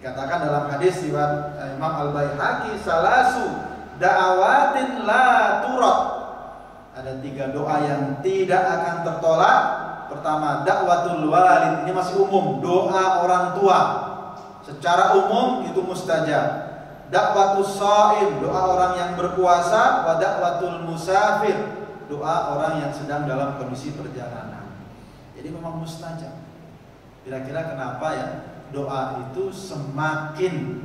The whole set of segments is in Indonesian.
Dikatakan dalam hadis riwayat Imam Al-Baihaqi, salasu da'awatin la turad. Ada 3 doa yang tidak akan tertolak. Pertama, da'watul walid, ini masih umum, doa orang tua. Secara umum itu mustajab. Da'watus shaim, doa orang yang berpuasa. Wa da'watul musafir, doa orang yang sedang dalam kondisi perjalanan. Jadi memang mustajab. Kira-kira kenapa ya doa itu semakin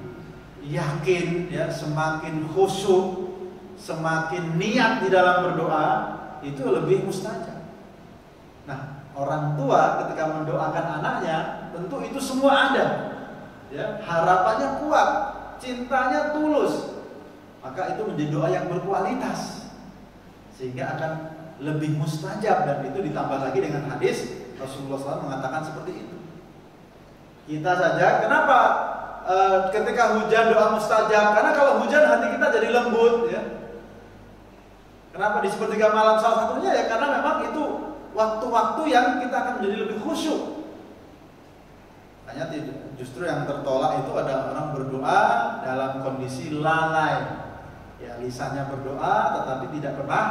yakin ya, semakin khusyuk, semakin niat di dalam berdoa itu lebih mustajab. Nah, orang tua ketika mendoakan anaknya tentu itu semua ada. Ya, harapannya kuat, cintanya tulus. Maka itu menjadi doa yang berkualitas. Sehingga akan lebih mustajab, dan itu ditambah lagi dengan hadis Rasulullah SAW mengatakan seperti itu. Kita saja, kenapa ketika hujan doa mustajab? Karena kalau hujan hati kita jadi lembut ya. Kenapa di sepertiga malam? Salah satunya ya karena memang itu waktu-waktu yang kita akan menjadi lebih khusyuk. Hanya justru yang tertolak itu ada orang berdoa dalam kondisi lalai. Ya, lisannya berdoa tetapi tidak pernah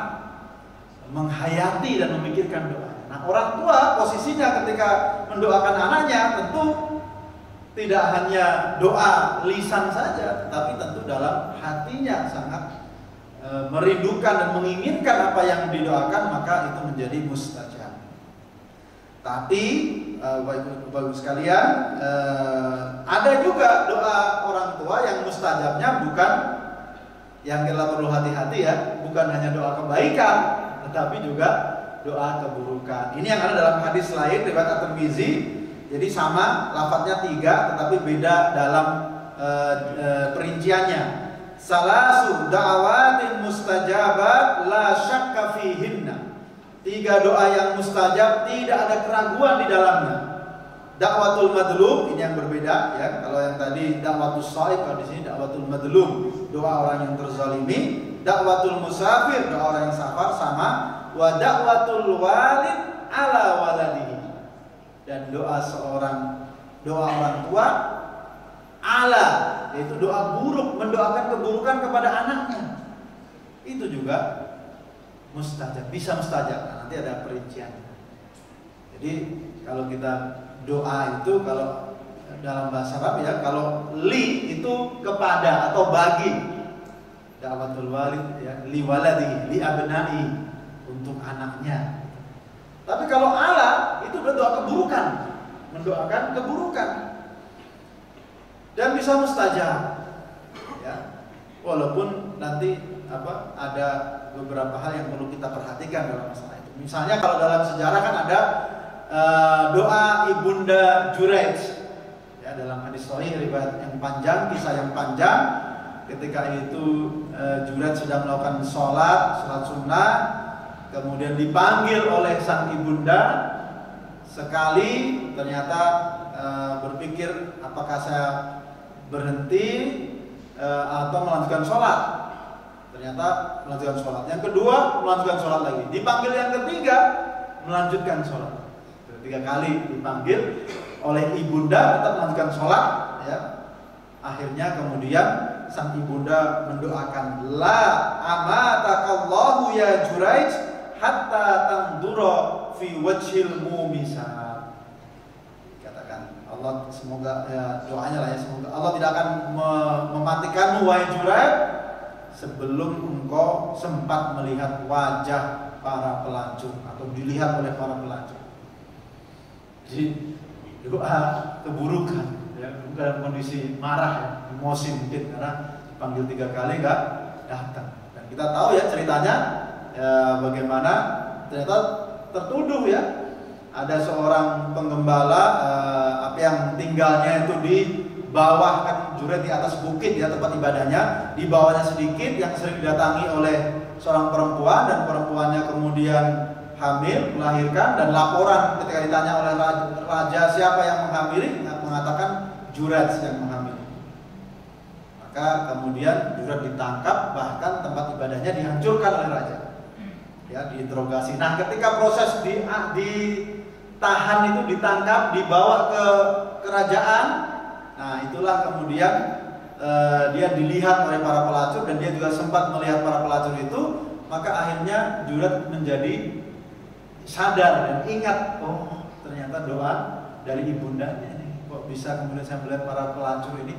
menghayati dan memikirkan doa. Nah, orang tua posisinya ketika mendoakan anaknya tentu tidak hanya doa lisan saja, tetapi tentu dalam hatinya sangat merindukan dan menginginkan apa yang didoakan, maka itu menjadi mustajab. Tapi Bapak sekalian, ada juga doa orang tua yang mustajabnya bukan, yang kita perlu hati-hati ya, bukan hanya doa kebaikan, tetapi juga doa keburukan. Ini yang ada dalam hadis lain riwayat At-Tirmizi. Jadi sama, lafadznya 3 tetapi beda dalam perinciannya. Salasu da'awatin mustajabat la syakka fihinna. 3 doa yang mustajab, tidak ada keraguan di dalamnya. Da'watul madlum, ini yang berbeda ya. Kalau yang tadi da'watus shaib, kalau di sini da'watul madlum, doa orang yang terzalimi. Da'watul musafir, doa orang yang safar, sama. Wa da'watul walid ala waladihi, dan doa orang tua ala, yaitu doa buruk, mendoakan keburukan kepada anaknya, itu juga mustajab, bisa mustajab. Nah, nanti ada perincian. Jadi kalau kita doa itu, kalau dalam bahasa Arab ya, kalau li itu kepada atau bagi, da'watul walid ya, li waladi, li abnai, untuk anaknya. Tapi kalau ala itu berdoa keburukan, mendoakan keburukan, dan bisa mustajab. Ya, walaupun nanti ada beberapa hal yang perlu kita perhatikan dalam masalah itu. Misalnya kalau dalam sejarah kan ada doa Ibunda Juraij. Ya, dalam hadis sahih riwayat yang panjang, kisah yang panjang. Ketika itu Juraij sedang melakukan sholat sunnah. Kemudian dipanggil oleh sang ibunda. Sekali ternyata berpikir apakah saya berhenti atau melanjutkan sholat. Ternyata melanjutkan sholat. Yang kedua melanjutkan sholat lagi. Dipanggil yang ketiga melanjutkan sholat. 3 kali dipanggil oleh ibunda tetap melanjutkan sholat. Ya. Akhirnya kemudian sang ibunda mendoakan, la amatakallahu ya Juraij hatta tandura fi wajhil mumisat. Katakan Allah, semoga ya, doanya lah ya, semoga Allah tidak akan mematikanmu wahai Juraij sebelum engkau sempat melihat wajah para pelancong atau dilihat oleh para pelancong. Jadi doa keburukan ya, bukan kondisi marah ya, emosi mungkin karena dipanggil 3 kali enggak datang. Dan kita tahu ya ceritanya ya, bagaimana ternyata tertuduh ya, ada seorang penggembala yang tinggalnya itu di bawah, kan Juraij di atas bukit ya tempat ibadahnya, di bawahnya sedikit yang sering didatangi oleh seorang perempuan, dan perempuannya kemudian hamil, melahirkan, dan laporan ketika ditanya oleh raja siapa yang menghamili, mengatakan Juraij yang menghamili. Maka kemudian Juraij ditangkap, bahkan tempat ibadahnya dihancurkan oleh raja. Ya, diinterogasi. Nah, ketika proses ditahan itu, ditangkap, dibawa ke kerajaan, Nah, itulah kemudian dia dilihat oleh para pelacur dan dia juga sempat melihat para pelacur itu, maka akhirnya Jurat menjadi sadar dan ingat, oh ternyata doa dari ibundanya ini. Kok bisa kemudian saya melihat para pelacur ini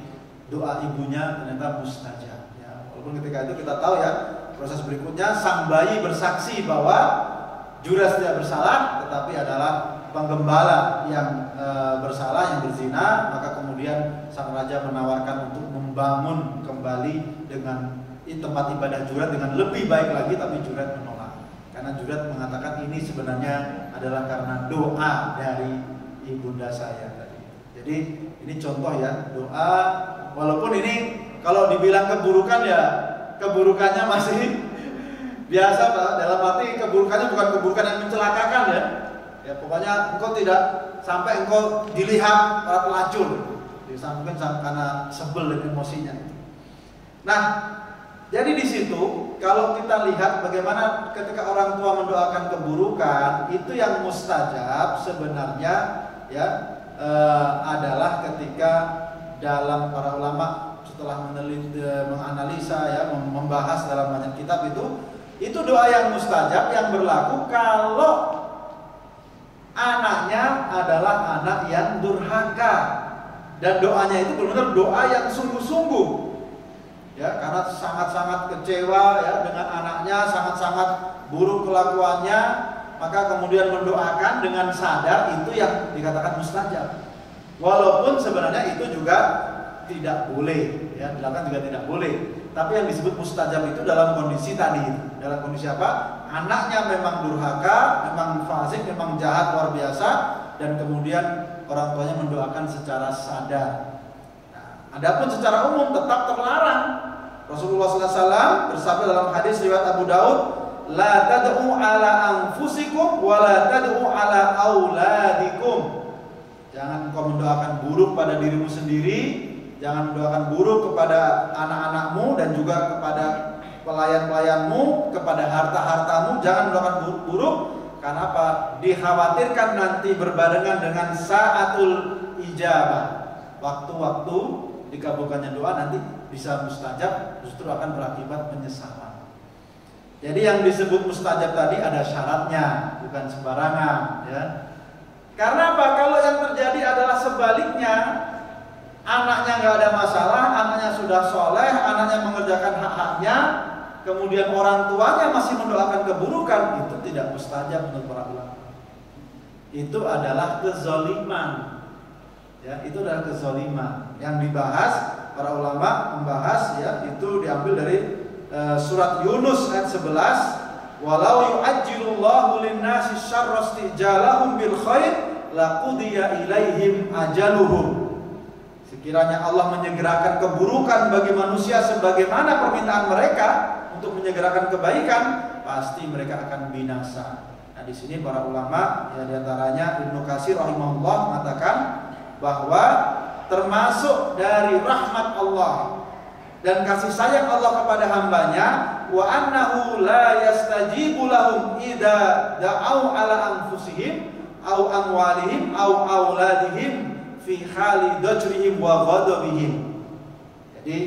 doa ibunya ternyata mustajab. Ya, walaupun ketika itu kita tahu ya proses berikutnya sang bayi bersaksi bahwa Jurat tidak bersalah, tetapi adalah penggembala yang bersalah, yang berzina. Maka kemudian sang raja menawarkan untuk membangun kembali dengan tempat ibadah Jurat dengan lebih baik lagi, tapi Jurat menolak karena Jurat mengatakan ini sebenarnya adalah karena doa dari ibunda saya tadi. Jadi ini contoh ya, doa walaupun ini kalau dibilang keburukan ya keburukannya masih biasa Pak, dalam arti keburukannya bukan keburukan yang mencelakakan ya. Ya pokoknya engkau tidak sampai engkau dilihat para pelacur. Mungkin karena sebel dan emosinya. Nah, jadi di situ kalau kita lihat bagaimana ketika orang tua mendoakan keburukan, itu yang mustajab sebenarnya ya adalah ketika dalam para ulama setelah menganalisa ya, membahas dalam banyak kitab itu doa yang mustajab yang berlaku kalau anaknya adalah anak yang durhaka dan doanya itu benar-benar doa yang sungguh-sungguh ya, karena sangat-sangat kecewa ya dengan anaknya, sangat-sangat buruk kelakuannya, maka kemudian mendoakan dengan sadar, itu yang dikatakan mustajab. Walaupun sebenarnya itu juga tidak boleh ya, dilakukan juga tidak boleh. Tapi yang disebut mustajab itu dalam kondisi tadi, dalam kondisi apa? Anaknya memang durhaka, memang fasik, memang jahat luar biasa, dan kemudian orang tuanya mendoakan secara sadar. Nah, adapun secara umum tetap terlarang. Rasulullah SAW bersabda dalam hadis riwayat Abu Daud, la tad'u ala anfusikum wa la tad'u ala auladikum. Jangan engkau mendoakan buruk pada dirimu sendiri, jangan mendoakan buruk kepada anak-anakmu dan juga kepada pelayan-pelayanmu, kepada harta-hartamu, jangan mendoakan buruk. Karena apa? Dikhawatirkan nanti berbarengan dengan saatul ijabah, waktu-waktu dikabulkannya doa nanti bisa mustajab, justru akan berakibat penyesalan. Jadi yang disebut mustajab tadi ada syaratnya, bukan sembarangan ya. Karena apa? Kalau yang terjadi adalah sebaliknya, anaknya nggak ada masalah, anaknya sudah soleh, anaknya mengerjakan hak-haknya, kemudian orang tuanya masih mendoakan keburukan, itu tidak mustajab menurut para ulama. Itu adalah kezaliman. Ya, itu adalah kezaliman. Yang dibahas para ulama membahas ya, itu diambil dari surat Yunus ayat 11, walau yu'ajjilullahu lin-nasi syarra istijalahum bil khair laqudiya ilaihim ajaluhum. Sekiranya Allah menyegerakan keburukan bagi manusia sebagaimana permintaan mereka untuk menyegerakan kebaikan, pasti mereka akan binasa. Nah, di sini para ulama ya diantaranya Ibnu Katsir rahimahullah mengatakan bahwa termasuk dari rahmat Allah dan kasih sayang Allah kepada hambanya, wa annahu la yastajibu lahum idza da'au ala anfusihim au amwalihim au auladihim fi hali dajrihim wa ghadabihim. Jadi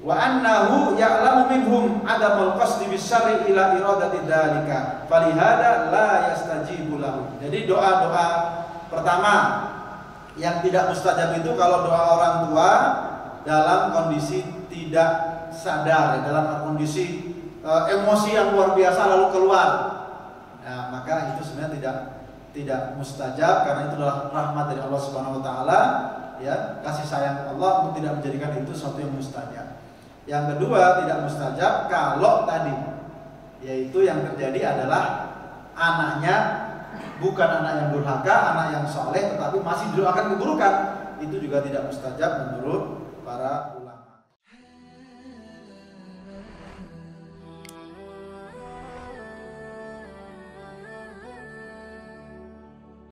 wa annahu ya'lamu minhum adamul qasdi bisyarri ila iradati dzalika falihada la yastajibu lahum. Jadi doa-doa pertama yang tidak mustajab itu kalau doa orang tua dalam kondisi tidak sadar, dalam kondisi emosi yang luar biasa lalu keluar. Nah, maka itu sebenarnya tidak mustajab karena itu adalah rahmat dari Allah Subhanahu wa taala ya, kasih sayang Allah untuk tidak menjadikan itu sesuatu yang mustajab. Yang kedua, tidak mustajab kalau tadi yaitu yang terjadi adalah anaknya bukan anak yang durhaka, anak yang soleh tetapi masih didoakan keburukan. Itu juga tidak mustajab menurut para